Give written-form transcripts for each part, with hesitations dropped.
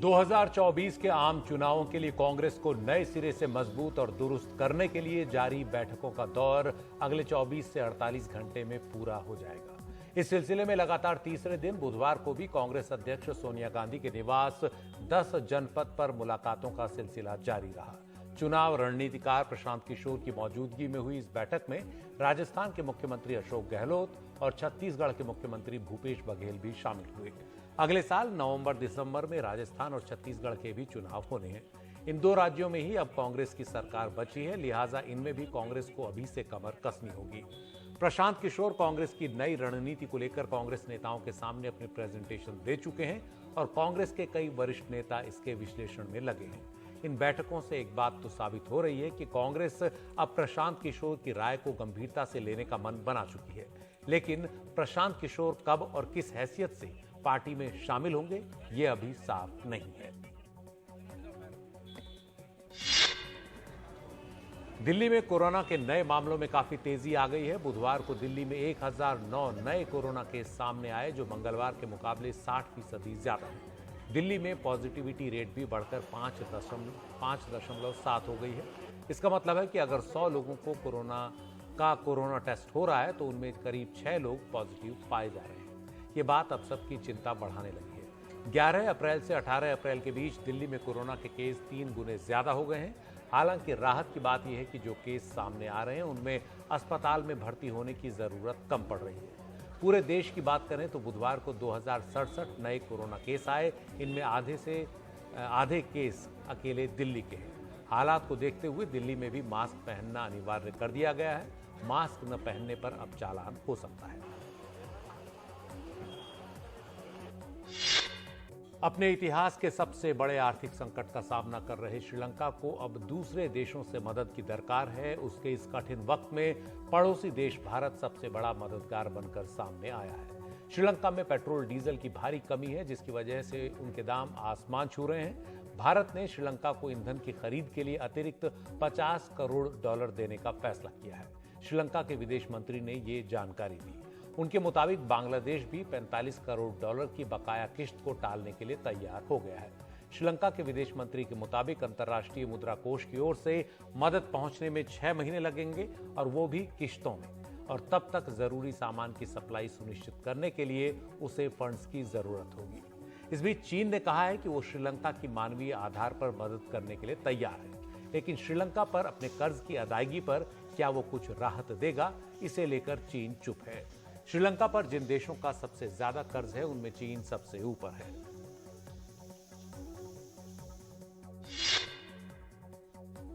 2024 के आम चुनावों के लिए कांग्रेस को नए सिरे से मजबूत और दुरुस्त करने के लिए जारी बैठकों का दौर अगले 24 से 48 घंटे में पूरा हो जाएगा। इस सिलसिले में लगातार तीसरे दिन बुधवार को भी कांग्रेस अध्यक्ष सोनिया गांधी के निवास 10 जनपद पर मुलाकातों का सिलसिला जारी रहा। चुनाव रणनीतिकार प्रशांत किशोर की मौजूदगी में हुई इस बैठक में राजस्थान के मुख्यमंत्री अशोक गहलोत और छत्तीसगढ़ के मुख्यमंत्री भूपेश बघेल भी शामिल हुए। अगले साल नवंबर-दिसंबर में राजस्थान और छत्तीसगढ़ के भी चुनाव होने हैं। इन दो राज्यों में ही अब कांग्रेस की सरकार बची है, लिहाजा इनमें भी कांग्रेस को अभी से कमर कसनी होगी। प्रशांत किशोर कांग्रेस की नई रणनीति को लेकर कांग्रेस नेताओं के सामने अपने प्रेजेंटेशन दे चुके हैं और कांग्रेस के कई वरिष्ठ नेता इसके विश्लेषण में लगे हैं। इन बैठकों से एक बात तो साबित हो रही है कि कांग्रेस अब प्रशांत किशोर की राय को गंभीरता से लेने का मन बना चुकी है, लेकिन प्रशांत किशोर कब और किस हैसियत से पार्टी में शामिल होंगे ये अभी साफ नहीं है। दिल्ली में कोरोना के नए मामलों में काफी तेजी आ गई है। बुधवार को दिल्ली में 1009 नए कोरोना केस सामने आए, जो मंगलवार के मुकाबले 60% ज्यादा है। दिल्ली में पॉजिटिविटी रेट भी बढ़कर 5.7 हो गई है। इसका मतलब है कि अगर 100 लोगों को कोरोना टेस्ट हो रहा है तो उनमें करीब 6 लोग पॉजिटिव पाए जा रहे हैं। ये बात अब सबकी चिंता बढ़ाने लगी है। 11 अप्रैल से 18 अप्रैल के बीच दिल्ली में कोरोना के केस 3 गुने ज्यादा हो गए हैं। हालांकि राहत की बात यह है कि जो केस सामने आ रहे हैं उनमें अस्पताल में भर्ती होने की जरूरत कम पड़ रही है। पूरे देश की बात करें तो बुधवार को 2067 नए कोरोना केस आए। इनमें आधे केस अकेले दिल्ली के हैं। हालात को देखते हुए दिल्ली में भी मास्क पहनना अनिवार्य कर दिया गया है। मास्क न पहनने पर अब चालान हो सकता है। अपने इतिहास के सबसे बड़े आर्थिक संकट का सामना कर रहे श्रीलंका को अब दूसरे देशों से मदद की दरकार है। उसके इस कठिन वक्त में पड़ोसी देश भारत सबसे बड़ा मददगार बनकर सामने आया है। श्रीलंका में पेट्रोल डीजल की भारी कमी है, जिसकी वजह से उनके दाम आसमान छू रहे हैं। भारत ने श्रीलंका को ईंधन की खरीद के लिए अतिरिक्त $50 करोड़ देने का फैसला किया है। श्रीलंका के विदेश मंत्री ने ये जानकारी दी। उनके मुताबिक बांग्लादेश भी $45 करोड़ की बकाया किश्त को टालने के लिए तैयार हो गया है। श्रीलंका के विदेश मंत्री के मुताबिक अंतर्राष्ट्रीय मुद्रा कोष की ओर से मदद पहुंचने में 6 महीने लगेंगे और वो भी किश्तों में, और तब तक जरूरी सामान की सप्लाई सुनिश्चित करने के लिए उसे फंड्स की जरूरत होगी। इस बीच चीन ने कहा है कि वो श्रीलंका की मानवीय आधार पर मदद करने के लिए तैयार है, लेकिन श्रीलंका पर अपने कर्ज की अदायगी पर क्या वो कुछ राहत देगा, इसे लेकर चीन चुप है। श्रीलंका पर जिन देशों का सबसे ज्यादा कर्ज है उनमें चीन सबसे ऊपर है।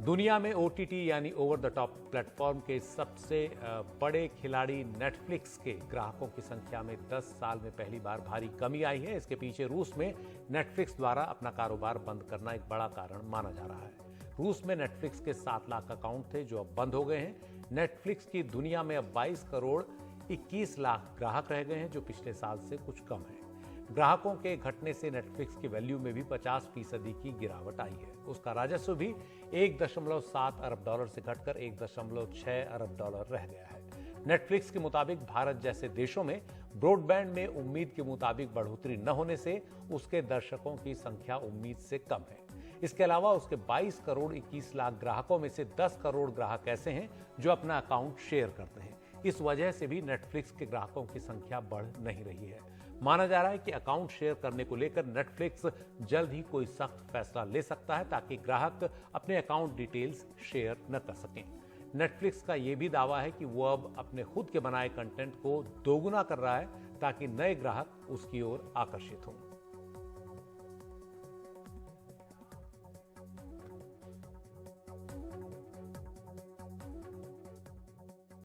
दुनिया में ओटीटी यानी ओवर द टॉप प्लेटफॉर्म के सबसे बड़े खिलाड़ी नेटफ्लिक्स के ग्राहकों की संख्या में 10 साल में पहली बार भारी कमी आई है। इसके पीछे रूस में नेटफ्लिक्स द्वारा अपना कारोबार बंद करना एक बड़ा कारण माना जा रहा है। रूस में नेटफ्लिक्स के 7 लाख अकाउंट थे जो अब बंद हो गए हैं। नेटफ्लिक्स की दुनिया में अब 22 करोड़ 21 लाख ग्राहक रह गए हैं, जो पिछले साल से कुछ कम है। ग्राहकों के घटने से नेटफ्लिक्स की वैल्यू में भी 50% की गिरावट आई है। उसका राजस्व भी $1.7 अरब से घटकर $1.6 अरब रह गया है। नेटफ्लिक्स के मुताबिक भारत जैसे देशों में ब्रॉडबैंड में उम्मीद के मुताबिक बढ़ोतरी न होने से उसके दर्शकों की संख्या उम्मीद से कम है। इसके अलावा उसके 22 करोड़ 21 लाख ग्राहकों में से 10 करोड़ ग्राहक ऐसे हैं जो अपना अकाउंट शेयर करते हैं। इस वजह से भी नेटफ्लिक्स के ग्राहकों की संख्या बढ़ नहीं रही है। माना जा रहा है कि अकाउंट शेयर करने को लेकर नेटफ्लिक्स जल्द ही कोई सख्त फैसला ले सकता है, ताकि ग्राहक अपने अकाउंट डिटेल्स शेयर न कर सकें। नेटफ्लिक्स का यह भी दावा है कि वो अब अपने खुद के बनाए कंटेंट को दोगुना कर रहा है, ताकि नए ग्राहक उसकी ओर आकर्षित हों।